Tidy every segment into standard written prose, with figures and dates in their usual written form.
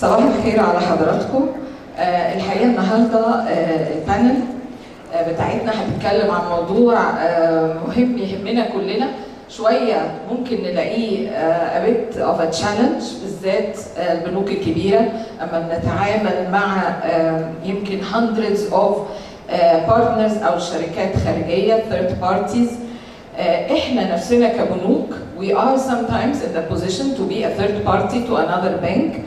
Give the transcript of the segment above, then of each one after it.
صباح الخير على حضراتكم. الحقيقه النهارده البانل بتاعتنا هتتكلم عن موضوع مهم يهمنا كلنا شويه، ممكن نلاقيه a bit of a challenge، بالذات البنوك الكبيره اما بنتعامل مع يمكن hundreds of partners او شركات خارجيه third parties. احنا نفسنا كبنوك we are sometimes in the position to be a third party to another bank.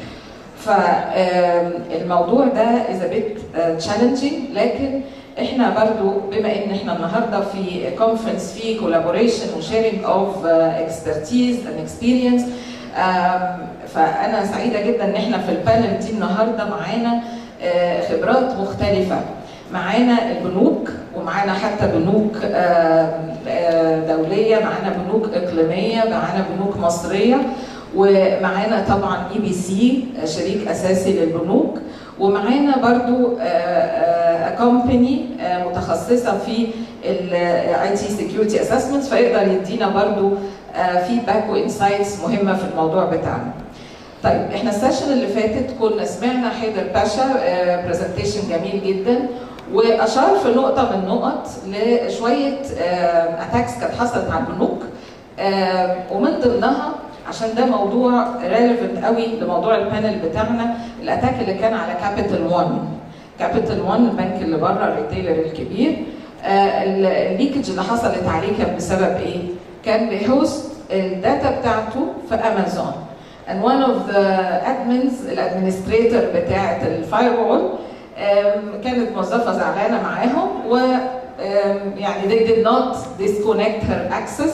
فالموضوع ده is a bit challenging، لكن احنا برضو بما ان احنا النهارده في كونفرنس في collaboration و sharing of expertise and experience، فانا سعيده جدا ان احنا في البانل دي النهارده معانا خبرات مختلفه. معانا البنوك ومعانا حتى بنوك دوليه، معانا بنوك اقليميه، معانا بنوك مصريه، ومعانا طبعا EBC شريك اساسي للبنوك، ومعانا برضو كومباني متخصصه في IT security assessments، فيقدر يدينا برضو فيدباك وانسايتس مهمه في الموضوع بتاعنا. طيب احنا السيشن اللي فاتت كنا سمعنا حيدر باشا برزنتيشن جميل جدا، واشار في نقطه من النقط لشويه اتاكس كانت حصلت على البنوك، ومن ضمنها عشان ده موضوع ريليفنت قوي لموضوع البانل بتاعنا، الاتاك اللي كان على كابيتال 1. كابيتال 1 البنك اللي بره الريتيلر الكبير، الليكج اللي حصلت عليه كان بسبب ايه؟ كان بيهوست الداتا بتاعته في امازون. and one of the admins الادمنستريتور بتاعه الفايروول كانت موظفه زعلانه معاهم، و يعني they did not disconnect her access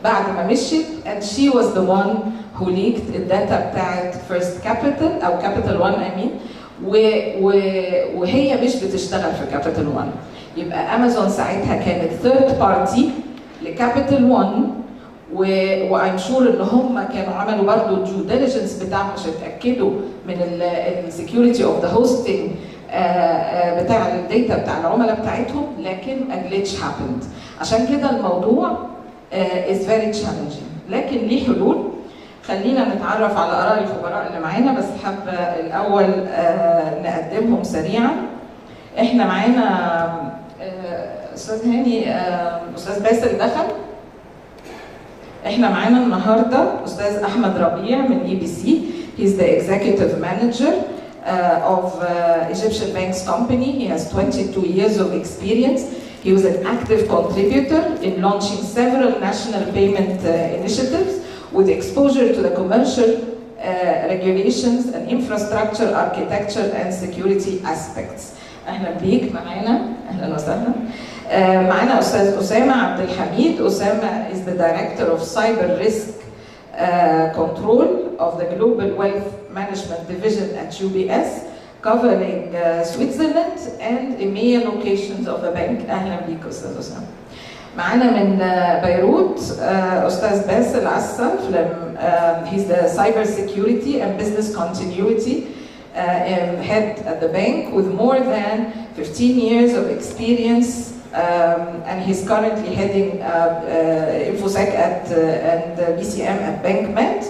بعد ما مشيت، and she was the one who leaked الداتا بتاعت First Capital او Capital One I mean، وهي مش بتشتغل في Capital One. يبقى امازون ساعتها كانت third party لكابيتال 1، وأيم شور ان هم كانوا عملوا برضه الديو ديليجنس بتاعهم عشان يتاكدوا من السكيورتي اوف ذا هوستنج بتاع الداتا بتاع العملاء بتاعتهم، لكن a glitch happened. عشان كده الموضوع is very challenging، لكن ليه حلول. خلينا نتعرف على آراء الخبراء اللي معانا، بس حابة الأول نقدمهم سريعا. احنا معانا أستاذ هاني، أستاذ باسل دخل. احنا معانا النهارده أستاذ أحمد ربيع من EBC. He's the executive manager of Egyptian Banks Company. He has 22 years of experience. He was an active contributor in launching several national payment initiatives with exposure to the commercial regulations and infrastructure, architecture and security aspects. اهلا بيك معانا، اهلا وسهلا. معانا استاذ اسامه عبد الحميد. اسامه is the director of cyber risk control of the global wealth management division at UBS, covering Switzerland and EMEA locations of the bank. اهلا بيك استاذ اسامه. معانا من بيروت استاذ باسل عسل. He's the cyber security and business continuity head at the bank with more than 15 years of experience, and he's currently heading InfoSec and BCM at BankMed.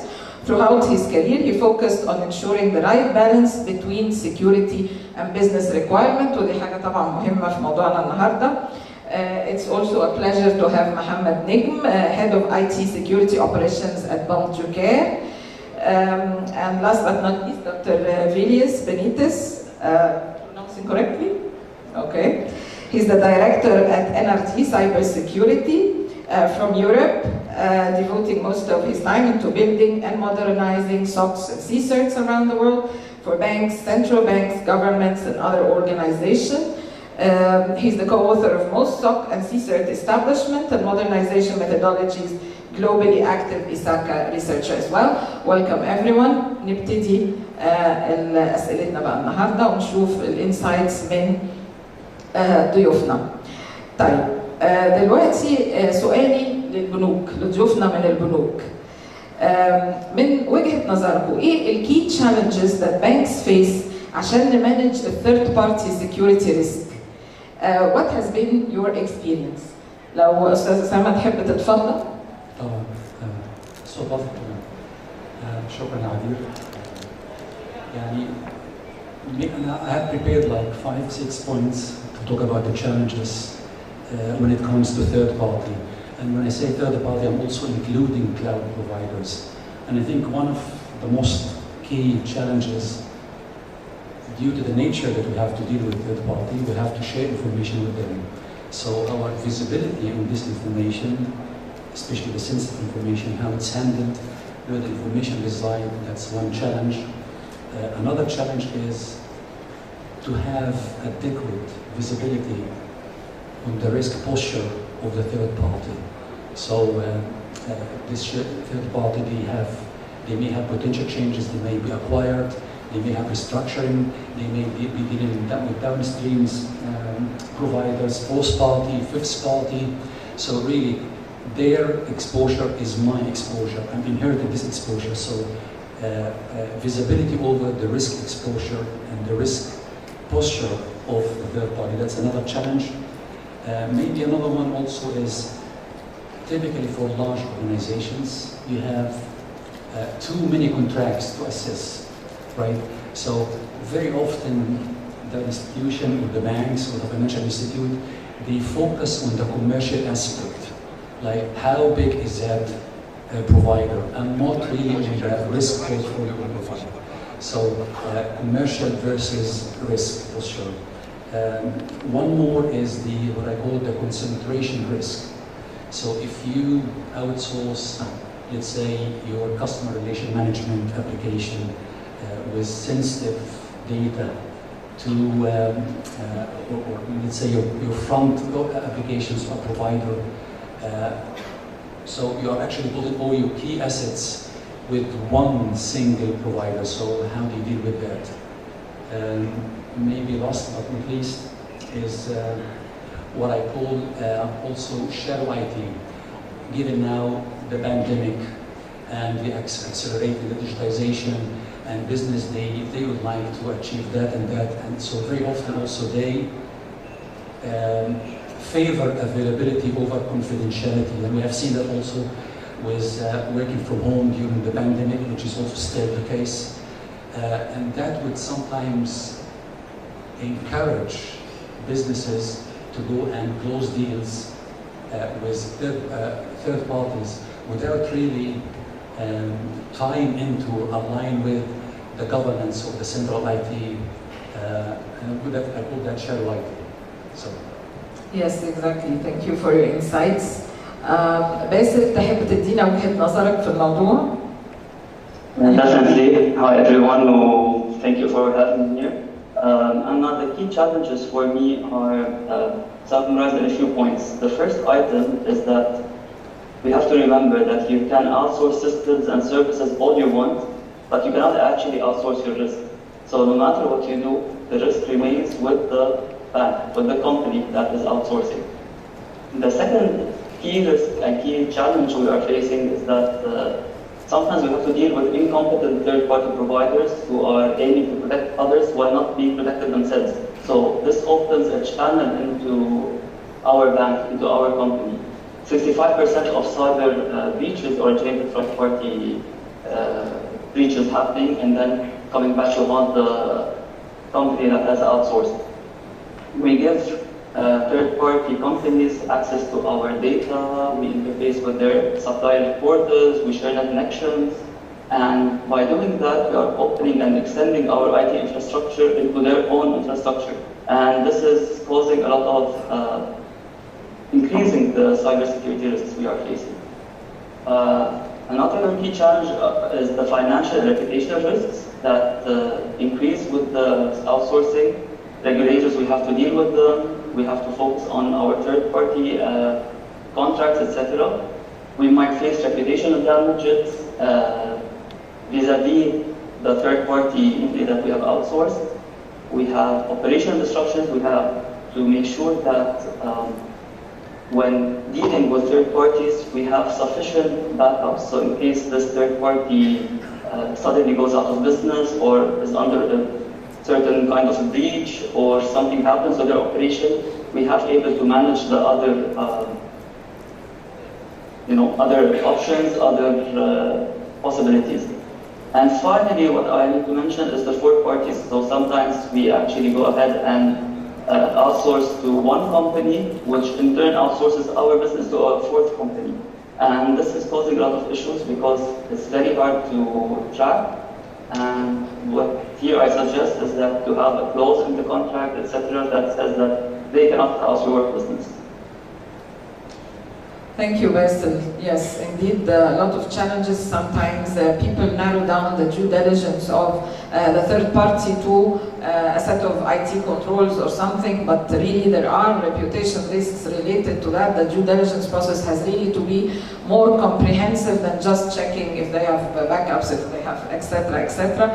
Throughout his career, he focused on ensuring the right balance between security and business requirement، ودي حاجة طبعا مهمة في موضوعنا النهاردة. It's also a pleasure to have Mohammed Nigm, head of IT security operations at Bank Joker. And last but not least, Dr. Vilius Benitez, pronouncing correctly? Okay. He's the director at NRT Cybersecurity from Europe, devoting most of his time into building and modernizing SOCs and CSIRTs around the world for banks, central banks, governments, and other organizations. He's the co-author of most SOC and CSIRT establishment and modernization methodologies, globally active ISACA researcher as well. Welcome everyone. نبتدي أسئلتنا بقى النهارده ونشوف الانسايتس من ضيوفنا. طيب دلوقتي سؤالي للبنوك، لضيوفنا من البنوك. من وجهة نظركم ايه الكي challenges that banks face عشان نمانج الثيرد بارتي سكيورتي ريسك؟ What has been your experience؟ لو استاذ اسامه تحب تتفضل. طبعا صوت واضح. شكرا يا عبير. I have prepared like 5-6 points to talk about the challenges when it comes to third party. And when I say third party, I'm also including cloud providers. And I think one of the most key challenges, due to the nature that we have to deal with third party, we have to share information with them. So our visibility on this information, especially the sensitive information, how it's handled, where the information resides, that's one challenge. Another challenge is to have adequate visibility on the risk posture of the third party. So this third party, they may have potential changes, they may be acquired, they may have restructuring, they may be dealing with downstreams, providers, fourth party, fifth party. So really, their exposure is my exposure. I'm inheriting this exposure. So visibility over the risk exposure and the risk posture of the third party, that's another challenge. Maybe another one also is, typically for large organizations, you have too many contracts to assess, right? So very often the institution or the banks or the financial institute, they focus on the commercial aspect, like how big is that provider, and not really on the risk portfolio provider. So commercial versus risk posture. One more is what I call the concentration risk. So if you outsource, let's say, your customer relation management application with sensitive data to, or let's say your front applications to a provider, so you are actually putting all your key assets with one single provider. So how do you deal with that? Maybe last but not least is what I call also shadow IT. Given now the pandemic and the accelerating the digitization and business, they would like to achieve that and that, and so very often also they favor availability over confidentiality, and we have seen that also with working from home during the pandemic, which is also still the case, and that would sometimes encourage businesses to go and close deals with third parties without really tying into align with the governance of the central IT, and I call that shadow IT. So. Yes, exactly. Thank you for your insights. باسل, تحب تدينا وجهة نظرك في الموضوع؟ Definitely. Hi everyone. Thank you for having me here. And the key challenges for me are summarized in a few points. The first item is that we have to remember that you can outsource systems and services all you want, but you cannot actually outsource your risk. So no matter what you do, the risk remains with the bank, with the company that is outsourcing. The second key risk and key challenge we are facing is that sometimes we have to deal with incompetent third-party providers who are aiming to protect others while not being protected themselves. So this opens a channel into our bank, into our company. 65% of cyber breaches originate from third-party breaches happening and then coming back to haunt the company that has outsourced. We give third-party companies access to our data, we interface with their supplier portals, we share the connections, and by doing that, we are opening and extending our IT infrastructure into their own infrastructure. And this is causing a lot of increasing the cybersecurity risks we are facing. Another key challenge is the financial and reputational risks that increase with the outsourcing. Regulators, we have to deal with them. We have to focus on our third-party contracts, etc. We might face reputational damages vis-a-vis the third-party entity that we have outsourced. We have operational disruptions. We have to make sure that when dealing with third parties, we have sufficient backups. So in case this third party suddenly goes out of business or is under a certain kind of a breach or something happens to their operation, we have able to manage the other, other options, other possibilities. And finally, what I need to mention is the fourth parties. So sometimes we actually go ahead and outsource to one company, which in turn outsources our business to a fourth company. And this is causing a lot of issues because it's very hard to track. And what here I suggest is that to have a clause in the contract, etc., that says that they cannot house your business. Thank you, Basil. Yes, indeed, a lot of challenges. Sometimes people narrow down the due diligence of the third party to a set of IT controls or something, but really there are reputation risks related to that. The due diligence process has really to be more comprehensive than just checking if they have backups, if they have etc. etc.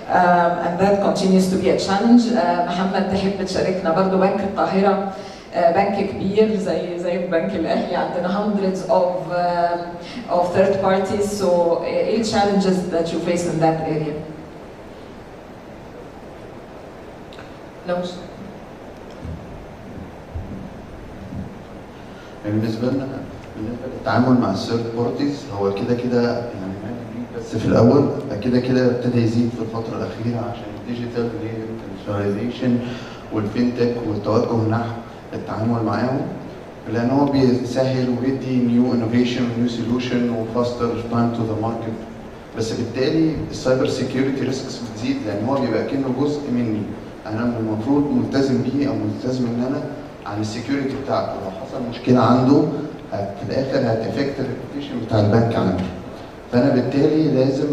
And that continues to be a challenge. محمد تحب تشاركنا برضو بنك القاهرة بنك كبير زي البنك الاهلي عندنا hundreds of third parties, so any challenges that you face in that area? No. بالنسبه للتعامل مع الثيرد بارتيز هو كده يعني بس في الاول كده ابتدى يزيد في الفتره الاخيره عشان الديجيتال والديجيتاليزيشن والفينتك والتوجه نحو التعامل معاهم، لان هو بيسهل وبيدي نيو انوفيشن ونيو سوليوشن وفاستر تايم تو ذا ماركت. بس بالتالي السايبر سيكيورتي ريسكس بتزيد لان هو بيبقى كأنه جزء مني، انا المفروض ملتزم بيه او ملتزم ان انا عن السكيورتي بتاعته، لو حصل مشكله عنده في الاخر هتافكت الريبيوتيشن بتاع البنك عندي. فانا بالتالي لازم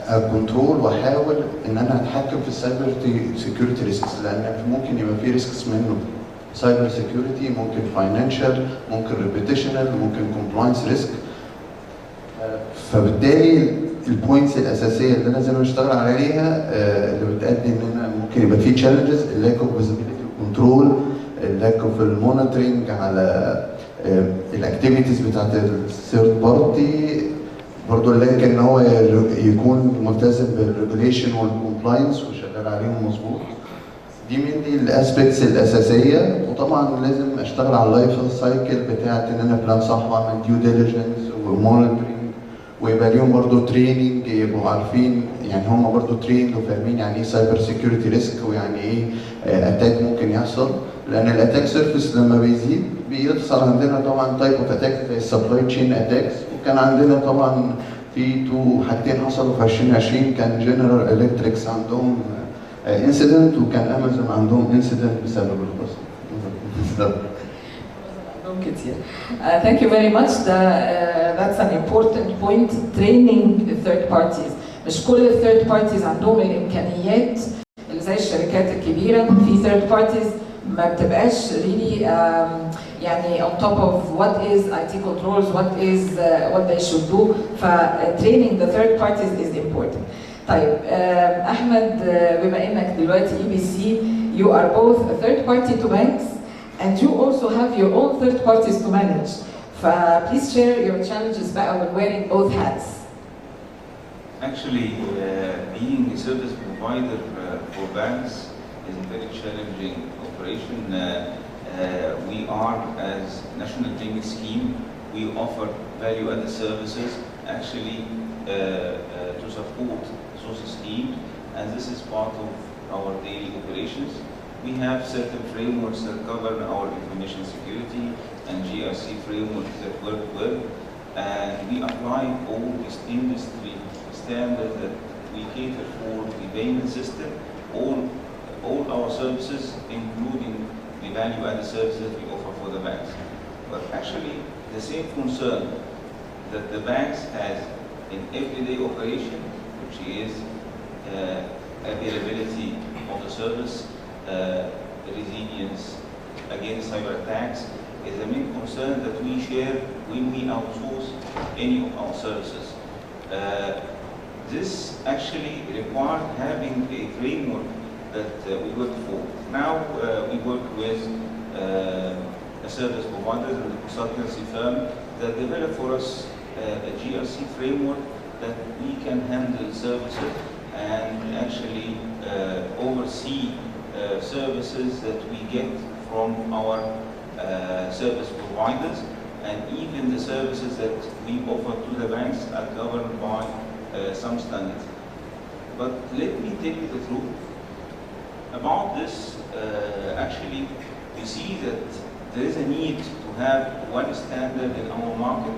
اكونترول واحاول ان انا اتحكم في السايبر سيكيورتي ريسكس، لان ممكن يبقى في ريسكس منه سايبر سيكيورتي، ممكن فاينانشال، ممكن ريبيتيشنال، ممكن كومبلاينس ريسك. فبالتالي البوينتس الاساسيه اللي انا لازم اشتغل عليها اللي بتؤدي ان انا ممكن يبقى في تشالنجز، اللاك اوف فيزيبيليتي وكنترول، اللاك اوف المونيتورنج على الاكتيفيتيز بتاعت الثيرد بارتي، برضه اللاك ان هو يكون ملتزم بالريجوليشن والكومبلاينس وشغال عليهم مظبوط. دي من الاسبكتس الاساسيه. وطبعا لازم اشتغل على اللايف سايكل بتاعت ان انا بلان صح واعمل ديو ديليجنس ومونيتورنج، ويبقى ليهم برضه تريننج يبقوا عارفين، يعني هم برضه تريند وفاهمين يعني ايه سايبر سيكيورتي ريسك ويعني ايه اتاك ممكن يحصل، لان الاتاك سيرفيس لما بيزيد بيحصل عندنا طبعا تايب اوف اتاك زي السبلاي تشين اتاكس. وكان عندنا طبعا في حاجتين حصلوا في 2020، كان جنرال الكتريكس عندهم انسيدنت وكان امازون عندهم انسيدنت بسبب القصه. Thank you very much. That's an important point. Training the third parties. مش كل الثيرد بارتيز عندهم الامكانيات اللي زي الشركات الكبيره. في third parties ما بتبقاش really يعني on top of what is IT controls, what they should do. Training the third parties is important. طيب احمد، بما انك دلوقتي EBC, you are both a third party to banks and you also have your own third parties to manage. Please share your challenges when wearing both hats. Actually, being a service provider for banks is a very challenging operation. We are, as National Payment Scheme, we offer value-added services actually to support social schemes, and this is part of our daily operations. We have certain frameworks that govern our information security and GRC frameworks that work well, and we apply all these industry standards that we cater for the payment system, all our services, including the value-added services we offer for the banks. But actually, the same concern that the banks has in everyday operation, which is availability of the service, resilience against cyber attacks, is the main concern that we share when we outsource any of our services. This actually requires having a framework that we work for. Now we work with a service provider and a consultancy firm that develop for us a GRC framework that we can handle services and actually oversee services that we get from our service providers, and even the services that we offer to the banks are governed by some standards. But let me tell you the truth about this. Actually, we see that there is a need to have one standard in our market.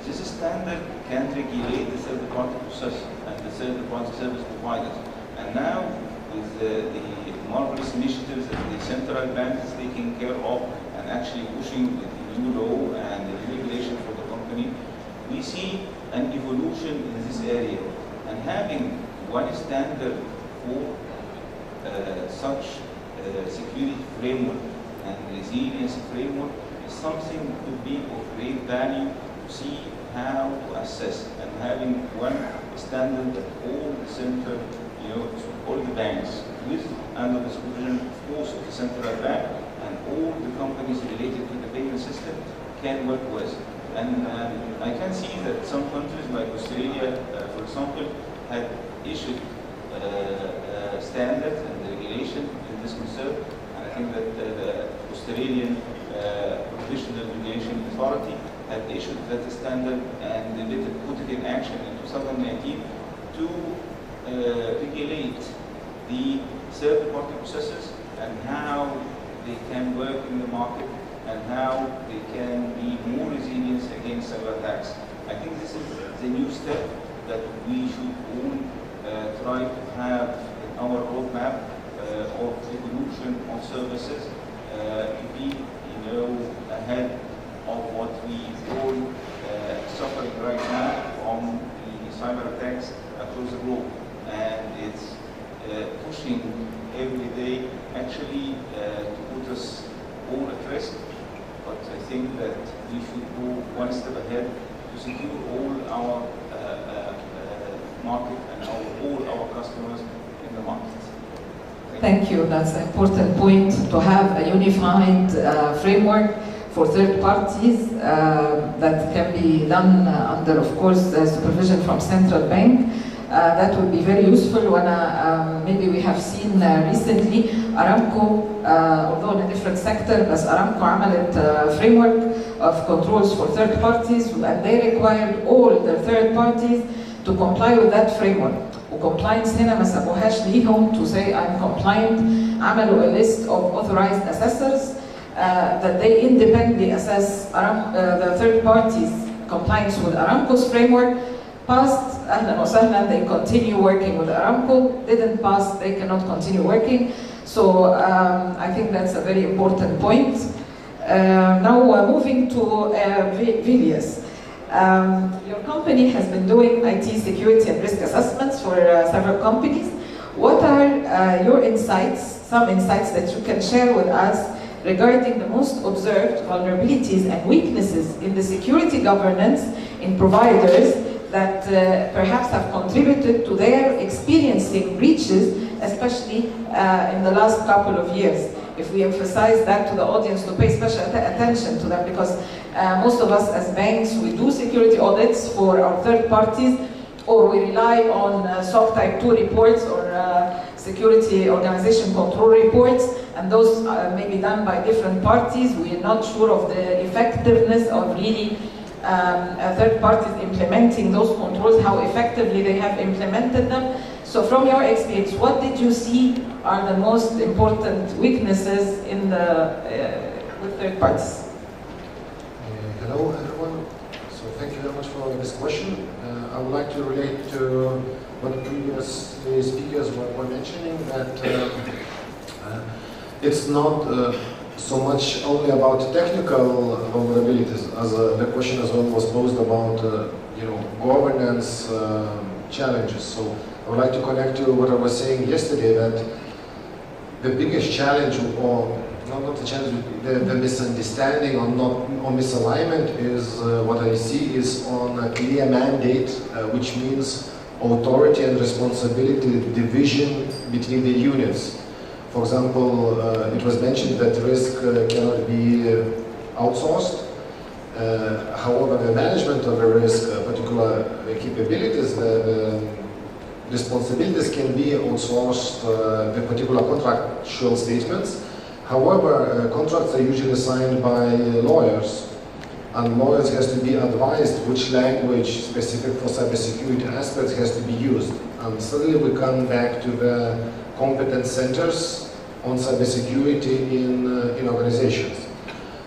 This standard can regulate the third-party process and the third-party service providers. And now, with the marvelous initiatives that the central bank is taking care of and actually pushing the new law and the new regulation for the company, we see an evolution in this area. And having one standard for such security framework and resilience framework is something to be of great value to see how to assess, and having one standard that all the center, all the banks, with under the supervision, of course, of the central bank and all the companies related to the payment system can work with. And I can see that some countries like Australia, for example, had issued standards and regulation in this concern. And I think that the Australian Provisional Regulation Authority had issued that standard, and they did put it in action in 2019 to regulate the third-party processes and how they can work in the market and how they can be more resilient against cyber attacks. I think this is the new step that we should all try to have in our roadmap of evolution of services to be, ahead of what we all suffering right now from the cyber attacks across the globe. And it's pushing every day actually to put us all at risk. But I think that we should go one step ahead to secure all our market and all our customers in the market. Thank you. That's an important point, to have a unified framework for third parties that can be done under, of course, supervision from central bank. That would be very useful. When maybe we have seen recently Aramco, although in a different sector, but Aramco عملت framework of controls for third parties, and they required all the third parties to comply with that framework. وcompliance هنا ما سابوهاش ليهم to say I'm compliant. عملوا a list of authorized assessors that they independently assess the third parties' compliance with Aramco's framework. Passed, أهلا وسهلا, they continue working with Aramco. Didn't pass, they cannot continue working. So I think that's a very important point. Now moving to Vilius. Your company has been doing IT security and risk assessments for several companies. What are your insights, some insights that you can share with us regarding the most observed vulnerabilities and weaknesses in the security governance in providers that perhaps have contributed to their experiencing breaches, especially in the last couple of years? If we emphasize that to the audience to pay special attention to that, because most of us as banks, we do security audits for our third parties, or we rely on SOC Type 2 reports or security organization control reports, and those may be done by different parties. We are not sure of the effectiveness of really third parties implementing those controls, how effectively they have implemented them. So from your experience, what did you see are the most important weaknesses in with third parties? Hello everyone. So thank you very much for this question. I would like to relate to what the previous speakers were mentioning, that it's not so much only about technical vulnerabilities, as the question as well was posed about governance challenges. So I would like to connect to what I was saying yesterday, that the biggest challenge, or not the challenge, the misunderstanding or misalignment is what I see is on a clear mandate, which means authority and responsibility division between the units. For example, it was mentioned that risk cannot be outsourced. However, the management of a risk, particular capabilities, the responsibilities can be outsourced, the particular contractual statements. However, contracts are usually signed by lawyers, and lawyers has to be advised which language specific for cybersecurity aspects has to be used. and suddenly we come back to the competence centers on cybersecurity in organizations.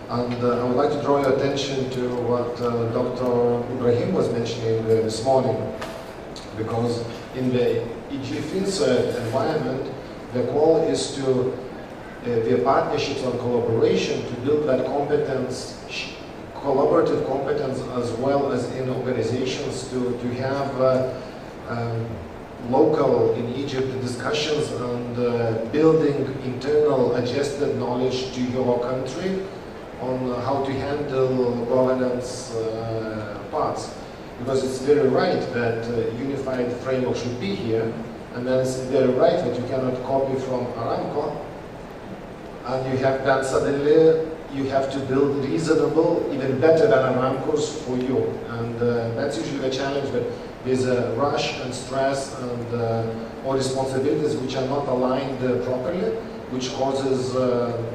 And I would like to draw your attention to what Dr. Ibrahim was mentioning this morning, because in the EG FinCert environment, the call is to via partnerships and collaboration to build that competence, collaborative competence, as well as in organizations to have local in Egypt discussions and building internal adjusted knowledge to your country on how to handle governance parts. Because it's very right that unified framework should be here, and then it's very right that you cannot copy from Aramco, and you have that suddenly you have to build reasonable, even better than Aramco's for you. And that's usually the challenge, that there's a rush and stress and or responsibilities which are not aligned properly, which causes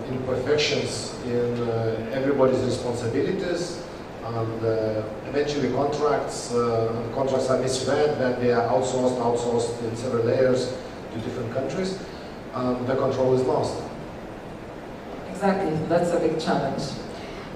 imperfections in everybody's responsibilities, and eventually contracts are misread, that they are outsourced in several layers to different countries, and the control is lost. Exactly, that's a big challenge.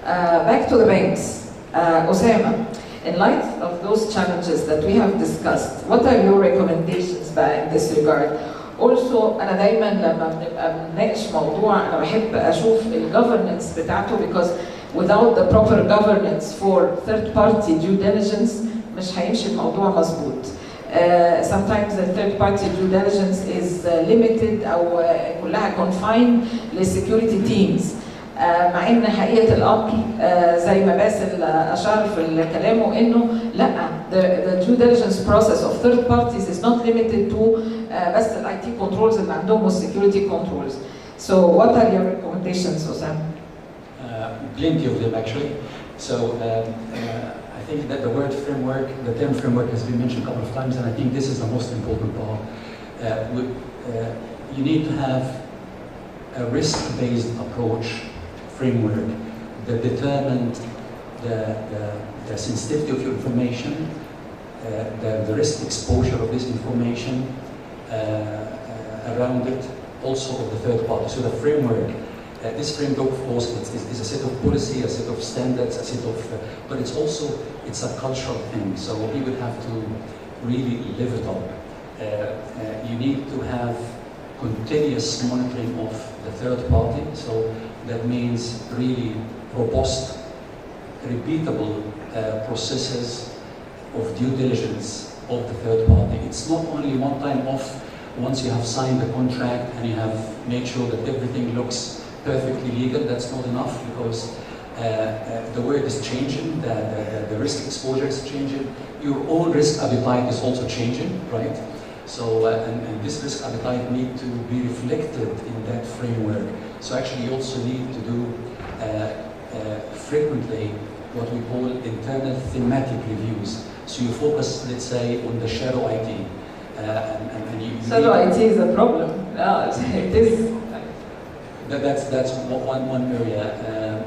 Back to the banks. Osama, in light of those challenges that we have discussed, what are your recommendations in this regard? Also, أنا دايما لما بنبقى بنناقش موضوع أنا بحب أشوف الgovernance بتاعته, because without the proper governance for third-party due diligence مش هيمشي الموضوع مظبوط. Sometimes the third-party due diligence is limited أو كلها confined لsecurity teams. مع إن حقيقة الأمر زي ما باسل أشار في كلامه إنه لا, the due diligence process of third parties is not limited to بس ال IT controls اللي عندهم security controls. So what are your recommendations, Osam? Plenty of them actually. So I think that the word framework, the term framework has been mentioned a couple of times, and I think this is the most important part. You need to have a risk-based approach framework that determined the sensitivity of your information, the risk exposure of this information around it, also of the third party. So the framework, this framework, of course, is a set of policy, a set of standards, a set of, but it's also, it's a cultural thing. So we would have to really live it up. You need to have continuous monitoring of the third party. So that means really robust, repeatable processes of due diligence of the third party. It's not only one time off, once you have signed the contract and you have made sure that everything looks perfectly legal. That's not enough, because the world is changing, the risk exposure is changing, your own risk appetite is also changing, right? So, and this risk appetite needs to be reflected in that framework. So actually you also need to do frequently what we call internal thematic reviews. So you focus, let's say, on the shadow IT. Shadow IT is a problem. No, it is. That's one area.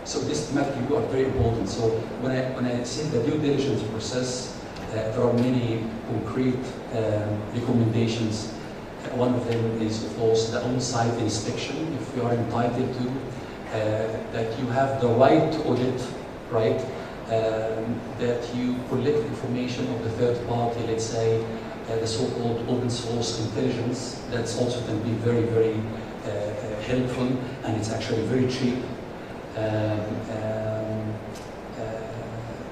So this thematic review are very important. So when I see the due diligence process, there are many concrete recommendations. One of them is, of course, the on-site inspection, if you are entitled to, that you have the right to audit, right? That you collect information of the third party, let's say, the so-called open source intelligence. That's also can be very, very helpful, and it's actually very cheap.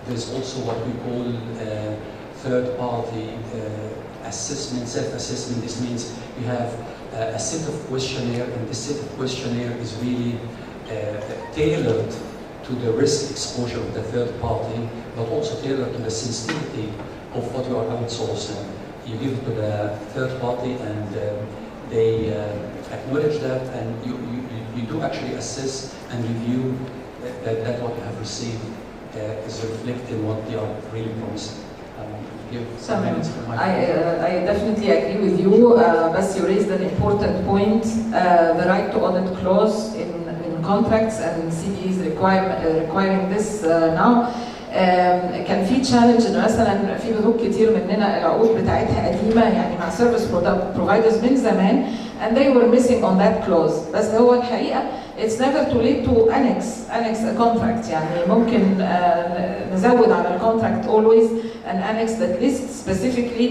There's also what we call third-party assessment, self-assessment. This means you have a set of questionnaire, and this set of questionnaire is really tailored to the risk exposure of the third party, but also tailored to the sensitivity of what you are outsourcing. You give it to the third party, and they acknowledge that, and you do actually assess and review that what you have received is reflecting what they are really promising. I definitely agree with you, but you raised an important point, the right to audit clause in contracts and CBEs requiring this now. كان في تشالنج انه مثلا في بنوك كتير مننا العقود بتاعتها قديمه يعني مع سيرفيس بروفايدرز من زمان and they were missing on that clause. بس هو الحقيقه it's never too late to annex a contract. يعني ممكن نزود على الكونتراكت always an annex that lists specifically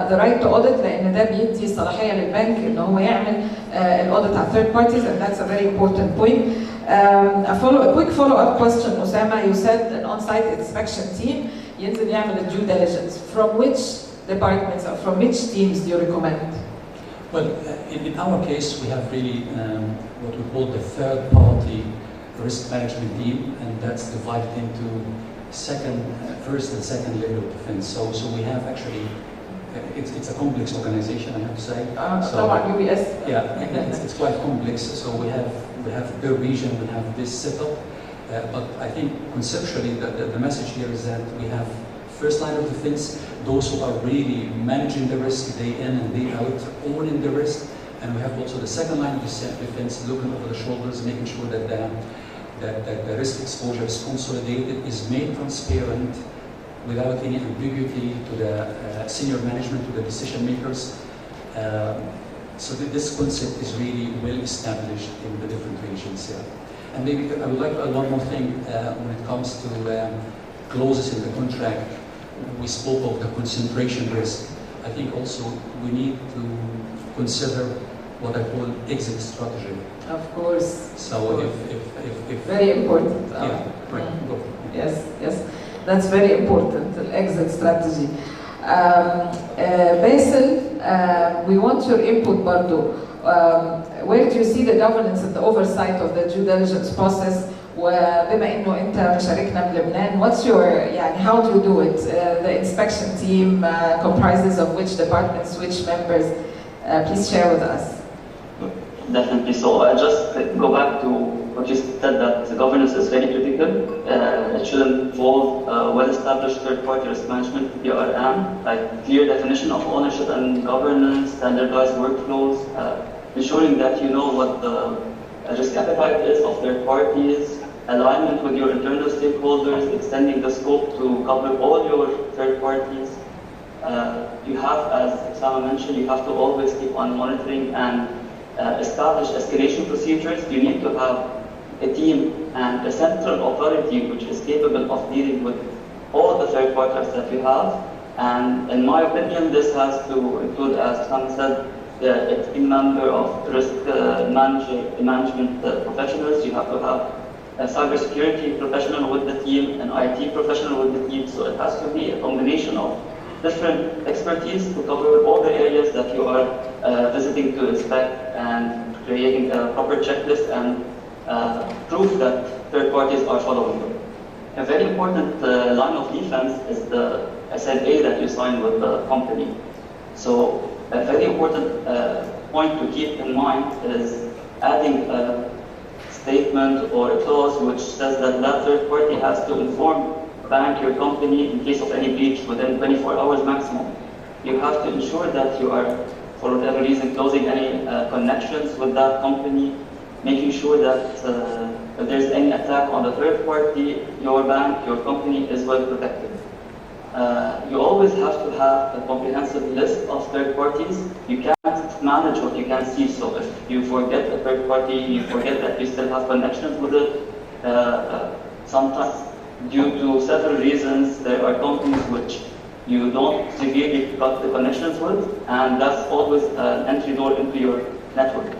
the right to audit لان ده بيدي صلاحيه للبنك ان هو يعمل الاوديت على third parties and that's a very important point. A quick follow-up question, Osama. You said an on-site inspection team ينزل يعمل due diligence. From which departments or from which teams do you recommend? Well, in our case, we have really what we call the third-party risk management team, and that's divided into first and second level of defense. So we have actually, it's a complex organization, I have to say. So UBS. Yeah, it's quite complex. So we have per region, we have this setup. But I think conceptually, the message here is that we have first line of defense, those who are really managing the risk day in and day out, owning the risk, and we have also the second line of defense, looking over the shoulders, making sure that the risk exposure is consolidated, is made transparent, without any ambiguity to the senior management, to the decision makers. So this concept is really well established in the different regions. Yeah. And maybe I would like to add one more thing when it comes to clauses in the contract. We spoke of the concentration risk. I think also we need to consider what I call exit strategy. Of course. So if very important. Yeah, right. Yes, that's very important. The exit strategy. Basil, we want your input, Bardo. Where do you see the governance and the oversight of the due diligence process? وبما انه انت مشاركنا بلبنان, what's your يعني how do you do it? The inspection team comprises of which departments, which members? Please share with us. Definitely. So I just go back to what you said, that the governance is very critical. It should involve well-established third-party risk management (PRM), like clear definition of ownership and governance, standardized workflows, ensuring that you know what the risk appetite is of third parties, alignment with your internal stakeholders, extending the scope to cover all your third parties. You have, as Osama mentioned, you have to always keep on monitoring and establish escalation procedures. You need to have a team and a central authority which is capable of dealing with all the third parties that you have. And in my opinion, this has to include, as Osama said, a team member of risk management professionals. You have to have a cybersecurity professional with the team, an IT professional with the team. So it has to be a combination of different expertise to cover all the areas that you are visiting to inspect, and creating a proper checklist and proof that third parties are following them. A very important line of defense is the SLA that you sign with the company. So a very important point to keep in mind is adding a statement or a clause which says that that third party has to inform bank your company in case of any breach within 24 hours maximum. You have to ensure that you are, for whatever reason, closing any connections with that company, making sure that if there's any attack on the third party, your bank, your company is well protected. You always have to have a comprehensive list of third parties. You can't manage what you can't see. So if you forget a third party, you forget that you still have connections with it. Sometimes, due to several reasons, there are companies which you don't severely cut the connections with, and that's always an entry door into your network.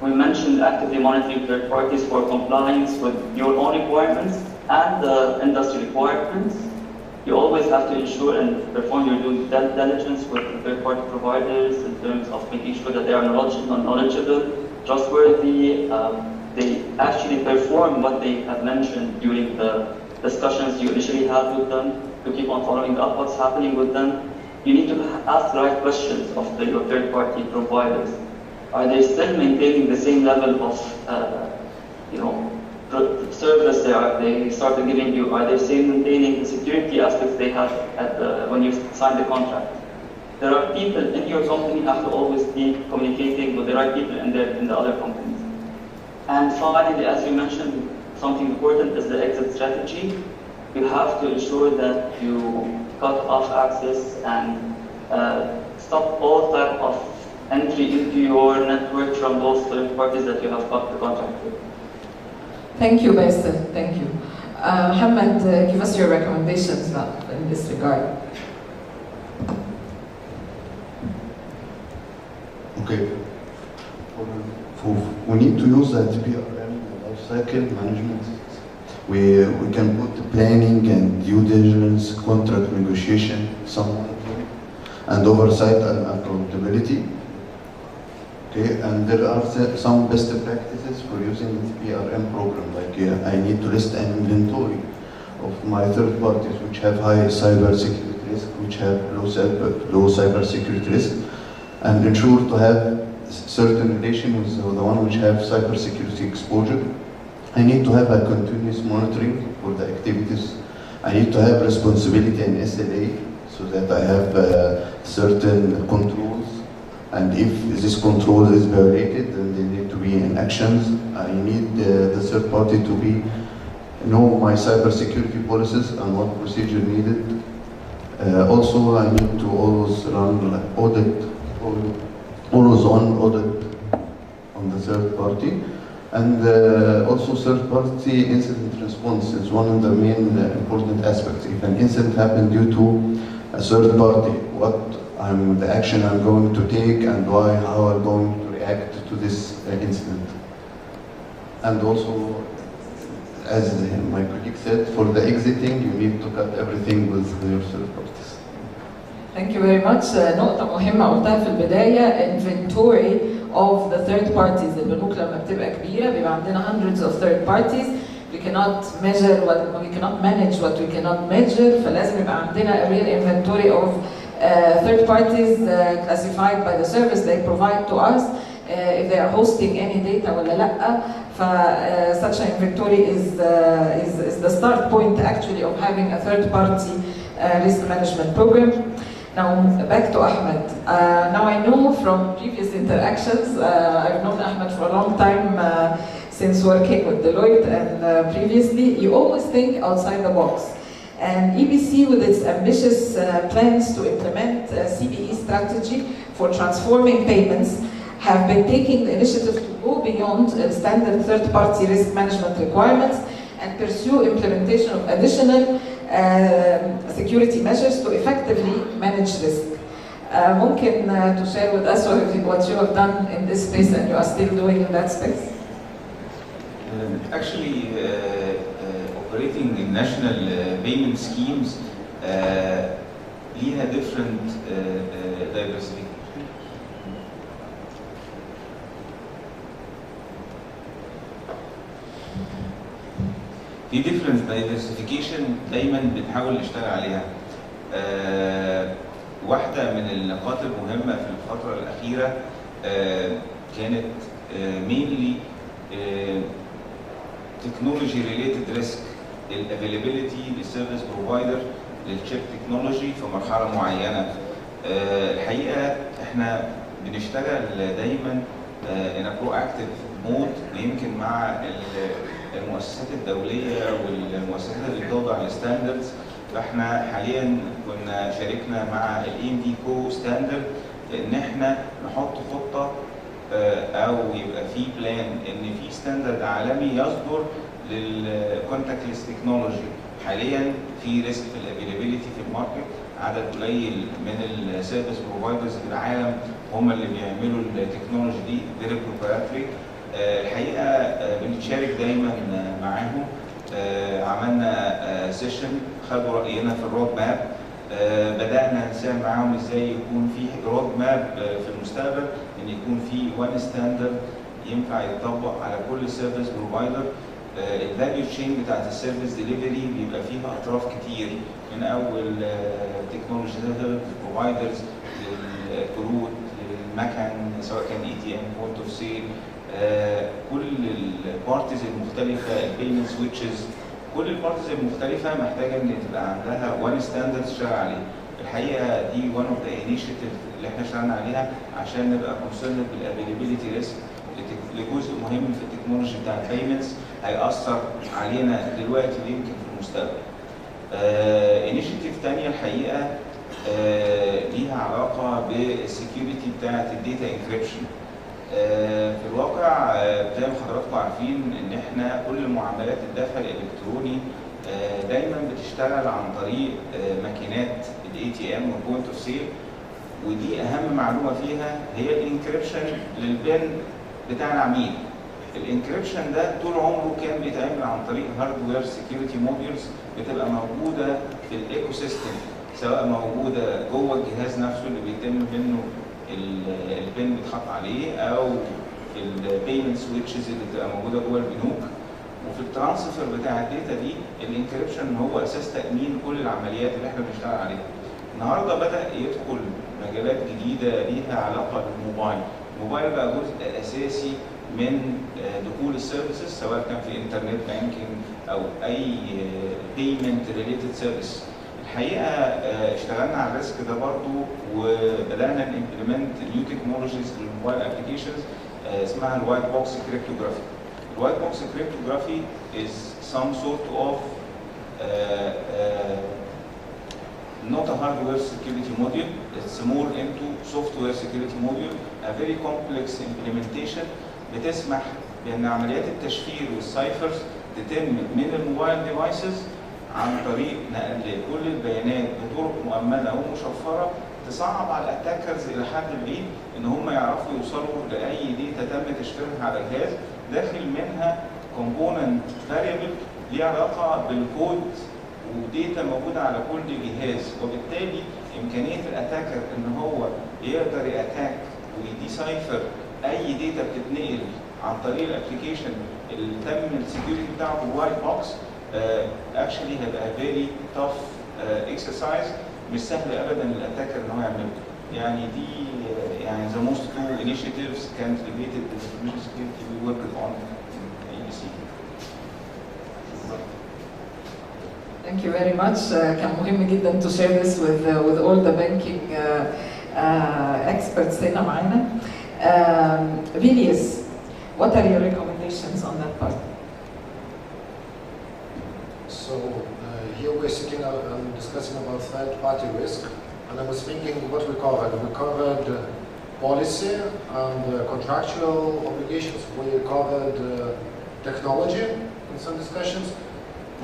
We mentioned actively monitoring third parties for compliance with your own requirements and the industry requirements. You always have to ensure and perform your due diligence with third-party providers in terms of making sure that they are knowledgeable, trustworthy. They actually perform what they have mentioned during the discussions you initially had with them, to keep on following up what's happening with them. You need to ask the right questions of your third-party providers. Are they still maintaining the same level of service they started giving you? Are they still maintaining the security aspects they had when you signed the contract? There are people in your company have to always be communicating with the right people in the other companies. And finally, as you mentioned, something important is the exit strategy. You have to ensure that you cut off access and stop all type of entry into your network from those third parties that you have got the contract with. Thank you, Basil. Thank you. Mohammed, give us your recommendations in this regard. Okay. We need to use that PRM life cycle management. We can put the planning and due diligence, contract negotiation, some monitoring, and oversight and accountability. Okay, and there are some best practices for using the PRM program. Like I need to list an inventory of my third parties which have high cyber security risk, which have low cyber security risk, and ensure to have certain relation with the one which have cyber security exposure. I need to have a continuous monitoring for the activities. I need to have responsibility and SLA so that I have certain controls. And if this control is violated, then they need to be in actions. I need the third party to know my cyber security policies and what procedure needed. Also, I need to always run audit, always on audit on the third party. And also third party incident response is one of the main important aspects. If an incident happened due to a third party, what the action I'm going to take and how I'm going to react to this incident. And also, as my colleague said, for the exiting, you need to cut everything with your third parties. Thank you very much. نقطة مهمة قلتها في البداية inventory of the third parties. البنوك لما بتبقى كبيرة بيبقى عندنا hundreds of third parties. We cannot measure we cannot manage what we cannot measure. فلازم يبقى عندنا a real inventory of third parties classified by the service they provide to us. If they are hosting any data ولا لأ. Such an inventory is the start point actually of having a third party risk management program. Now back to Ahmed. Now I know from previous interactions, I've known Ahmed for a long time since working with Deloitte and previously, you always think outside the box. And EBC with its ambitious plans to implement a CBE strategy for transforming payments have been taking the initiative to go beyond standard third-party risk management requirements and pursue implementation of additional security measures to effectively manage risk. ممكن to share with us what you have done in this space and you are still doing in that space? Actually, operating in national payment schemes ليها different diversification. في different diversification دايما بنحاول نشتغل عليها. واحدة من النقاط المهمة في الفترة الأخيرة كانت mainly technology related risk، الavailability للسيرفيس بروفايدر للشيك تكنولوجي في مرحلة معينة. الحقيقة احنا بنشتغل دايما in a proactive mode، يمكن مع المؤسسات الدولية والمؤسسات اللي بتوضع الستاندردز. فاحنا حاليا كنا شاركنا مع الEMVCO ستاندرد ان احنا نحط خطة او يبقى في بلان ان في ستاندرد عالمي يصدر للكونتاكتلس تكنولوجي. حاليا في ريسك في الافيلابيلتي في الماركت، عدد قليل من السيرفيس بروفايدرز في العالم هم اللي بيعملوا التكنولوجي دي فيري بروبريتري. الحقيقه بنتشارك دايما معاهم. عملنا سيشن خدوا راينا في الرود ماب. بدانا نساهم معاهم ازاي يكون في رود ماب في المستقبل، ان يكون في وان ستاندرد ينفع يتطبق على كل سيرفيس بروفايدر. الفاليو تشين بتاعت السيرفيس ديليفري بيبقى فيها اطراف كتير، من اول تكنولوجي بروفايدرز للكروت للمكن سواء كان ATM بوينت اوف سيل، كل البارتيز المختلفه، البيمنت سويتشز، كل البارتيز المختلفه محتاجه ان تبقى عندها وان ستاندرد تشتغل عليه. الحقيقه دي one of the initiative اللي احنا اشتغلنا عليها عشان نبقى concerned بالافيلابيلتي ريسك لجزء مهم في التكنولوجي بتاع البيمنتس. هيأثر علينا دلوقتي ويمكن في المستقبل. انيشيتيف تانية الحقيقة ليها علاقة بالسكيورتي بتاعة الداتا انكريبشن. في الواقع زي ما حضراتكم عارفين ان احنا كل معاملات الدفع الالكتروني دايما بتشتغل عن طريق ماكينات الاي تي ام والبوينت اوف سيل، ودي اهم معلومه فيها هي الانكريبشن للبن بتاع العميل. الانكريبشن ده طول عمره كان بيتعمل عن طريق هاردوير سكيورتي موديولز بتبقى موجوده في الايكو سيستم، سواء موجوده جوه الجهاز نفسه اللي بيتم منه البن بيتحط عليه، او في البيمنت سويتشز اللي بتبقى موجوده جوه البنوك. وفي الترانسفير بتاع الداتا دي الانكريبشن هو اساس تامين كل العمليات اللي احنا بنشتغل عليها. النهارده بدا يدخل مجالات جديده ليها علاقه بالموبايل. الموبايل بقى جزء اساسي من دخول السيرفيسز، سواء كان في انترنت بانكينج او اي بيمنت ريليتد سيرفيس. الحقيقه اشتغلنا على الريسك ده برضو، وبدانا نمبلمنت نيو تكنولوجيز للموبايل ابلكيشنز اسمها الوايت بوكس كريبتوغرافي. الوايت بوكس كريبتوغرافي is some sort of not a hardware security module, it's more into software security module, a very complex implementation بتسمح بان عمليات التشفير والسايفرز تتم من الموبايل ديفايسز عن طريق نقل كل البيانات بطرق مؤمنه ومشفره تصعب على الاتاكرز الى حد بعيد ان هم يعرفوا يوصلوا لاي داتا تم تشفيرها على الجهاز، داخل منها كومبوننت فاريبل ليه علاقه بالكود وداتا موجوده على كل جهاز، وبالتالي امكانيه الاتاكر ان هو يقدر ياتاك ويديسايفر اي داتا بتتنقل عن طريق الابلكيشن اللي تم السكيورتي بتاعه بالوايت بوكس اكشلي هيبقى فيري تاف اكسرسايز، مش سهل ابدا للاتاكر ان هو يعمله. يعني دي يعني the most two initiatives كانت related to information security we worked on in ABC. Thank you very much. كان مهم جدا to share this with all the banking experts هنا معانا. Vilius, what are your recommendations on that part? So here we're sitting and discussing about third-party risk, and I was thinking what we covered. We covered policy and contractual obligations. We covered technology in some discussions.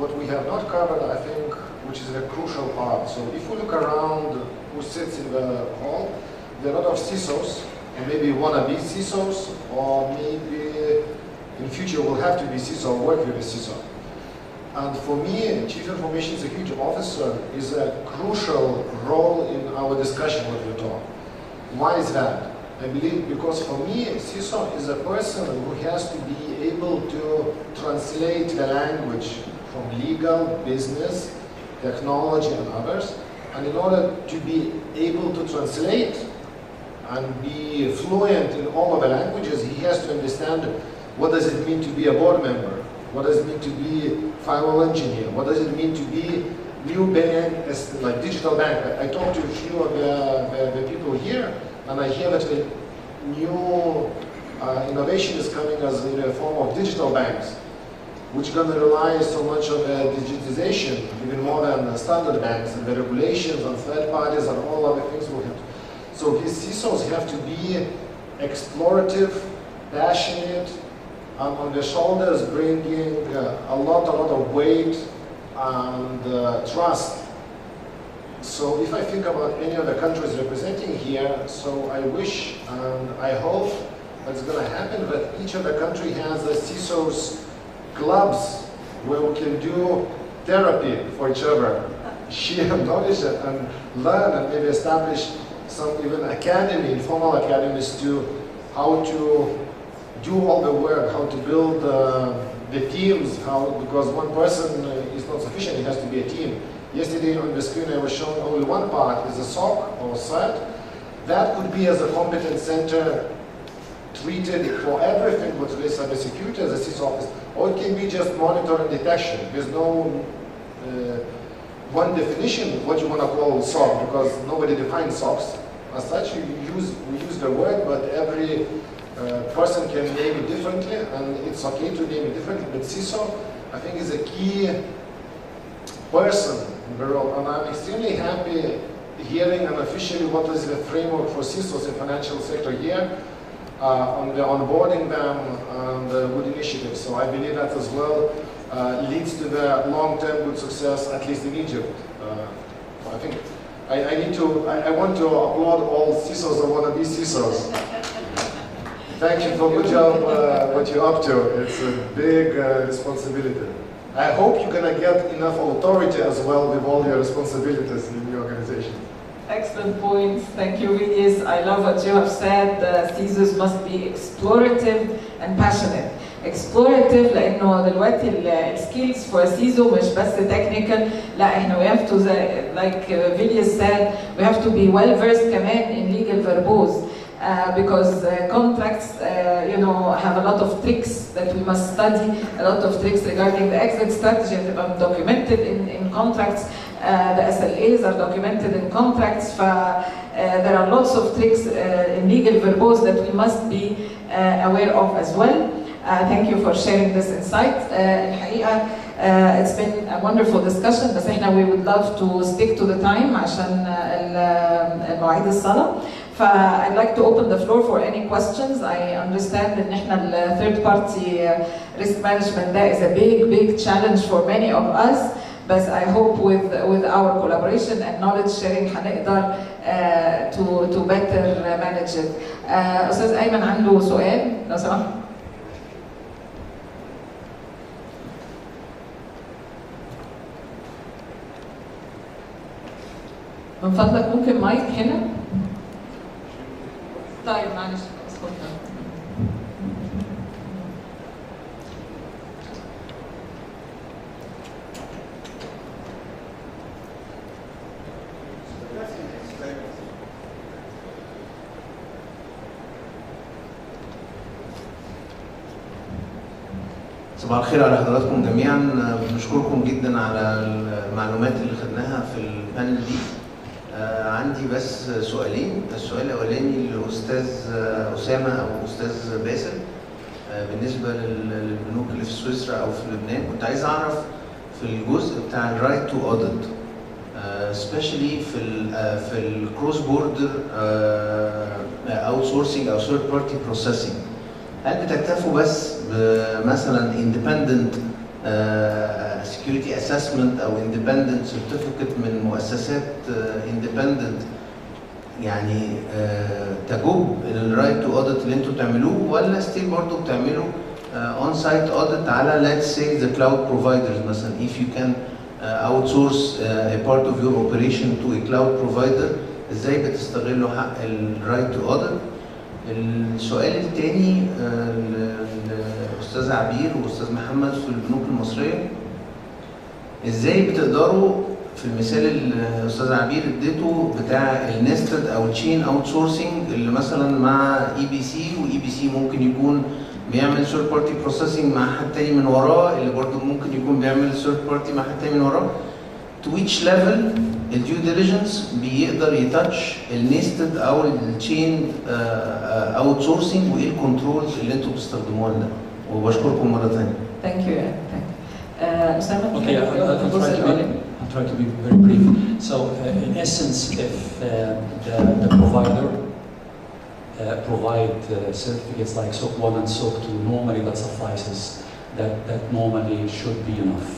What we have not covered, I think, which is a crucial part. So if we look around who sits in the hall, there are a lot of CISOs, or maybe wannabe CISOs, or maybe in future will have to be CISO or work with a CISO. And for me, Chief Information Security Officer is a crucial role in our discussion what we talk. Why is that? I believe because for me, CISO is a person who has to be able to translate the language from legal, business, technology and others. And in order to be able to translate and be fluent in all of the languages, he has to understand what does it mean to be a board member, what does it mean to be firewall engineer, what does it mean to be new bank, like digital bank. I talked to a few of the people here, and I hear that the new innovation is coming as in a form of digital banks, which are going to rely so much on digitization, even more than standard banks, and the regulations on third parties and all other things will have to. So these CISOs have to be explorative, passionate, and on their shoulders bringing a lot of weight and trust. So if I think about any of the countries representing here, so I wish and I hope that's going to happen, that each of the country has a CISOs clubs where we can do therapy for each other, share knowledge and learn, and maybe establish some even academy, informal academies to how to do all the work, how to build the teams, because one person is not sufficient, it has to be a team. Yesterday on the screen I was showing only one part is a SOC or CERT. That could be as a competence center treated for everything with cybersecurity as a CISO office, or it can be just monitoring detection. There's no one definition of what you want to call SOC, because nobody defines SOCs. As such, we use the word, but every Person can name it differently, and it's okay to name it differently, but CISO, I think, is a key person in the role, and I'm extremely happy hearing unofficially what is the framework for CISOs in financial sector here, on the onboarding them and good initiatives. So I believe that as well leads to the long-term good success, at least in Egypt. I think I want to applaud all CISOs that want to be CISOs. Thank you for good job, what you're up to. It's a big responsibility. I hope you're going to get enough authority as well with all your responsibilities in your organization. Excellent points. Thank you, Riyaz. I love what you have said. CISOs must be explorative and passionate. Explorative لأنه دلوقتي skills for a CISO مش بس technical. لا إحنا we have to, like Riyaz said, we have to be well versed كمان in legal verbose. Because contracts, have a lot of tricks that we must study, a lot of tricks regarding the exit strategy that are documented in contracts. The SLAs are documented in contracts. There are lots of tricks in legal verbose that we must be aware of as well. Thank you for sharing this insight. الحقيقة it's been a wonderful discussion, بس احنا we would love to stick to the time عشان مواعيد الصلاة. I'd like to open the floor for any questions. I understand that احنا third party risk management that is a big challenge for many of us. But I hope with our collaboration and knowledge sharing هنقدر to better manage it. أستاذ أيمن عنده سؤال لو سمحت. من فضلك ممكن مايك هنا؟ طيب معلش اتفضل. صباح الخير على حضراتكم جميعا. بنشكركم جدا على المعلومات اللي خدناها في البانل دي. عندي بس سؤالين. السؤال الاولاني للاستاذ اسامه او الاستاذ باسل بالنسبه للبنوك اللي في سويسرا او في لبنان. كنت عايز اعرف في الجزء بتاع الرايت تو اوديت سبيشالي في الكروس بوردر اوت سورسنج او ثيرد بارتي بروسيسنج، هل بتكتفوا بس مثلا independent security assessment او independent certificate من مؤسسات independent يعني تجوب الرايت تو اوديت اللي انتوا بتعملوه، ولا ستيل برضه بتعملوا on site audit على let's say the cloud providers مثلا if you can outsource a part of your operation to a cloud provider، ازاي بتستغلوا حق الرايت تو اوديت؟ السؤال الثاني للاستاذ عبير والاستاذ محمد في البنوك المصريه، ازاي بتقدروا في المثال اللي الاستاذ عبير اديته بتاع النستد او التشين اوت سورسنج اللي مثلا مع اي بي سي، واي بي سي ممكن يكون بيعمل ثيرد بارتي بروسيسنج مع حد تاني من وراه اللي برضه ممكن يكون بيعمل ثيرد بارتي مع حد تاني من وراه، to which level الديو ديليجنس بيقدر يتاتش النستد او التشين اوت سورسنج، وايه الكنترولز اللي انتوا بتستخدموها لده؟ وبشكركم مره ثانيه. Thank you. Usama, okay, I'll try to be very brief. So, in essence, if the provider provide certificates like SOC 1 and SOC 2, normally that suffices. That normally should be enough.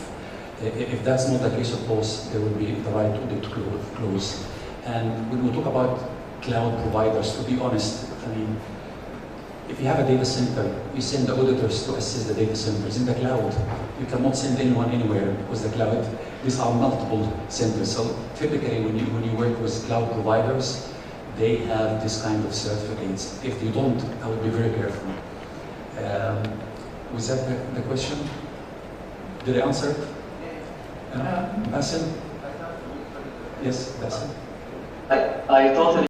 If that's not the case, of course, there will be the right audit clause. And when we talk about cloud providers, to be honest, I mean, if you have a data center, you send the auditors to assess the data centers. In the cloud, you cannot send anyone anywhere because the cloud, these are multiple centers. So typically when you work with cloud providers, they have this kind of certificates. If you don't, I would be very careful. Was that the question? Did I answer it? Basil? Yes, Basil. I totally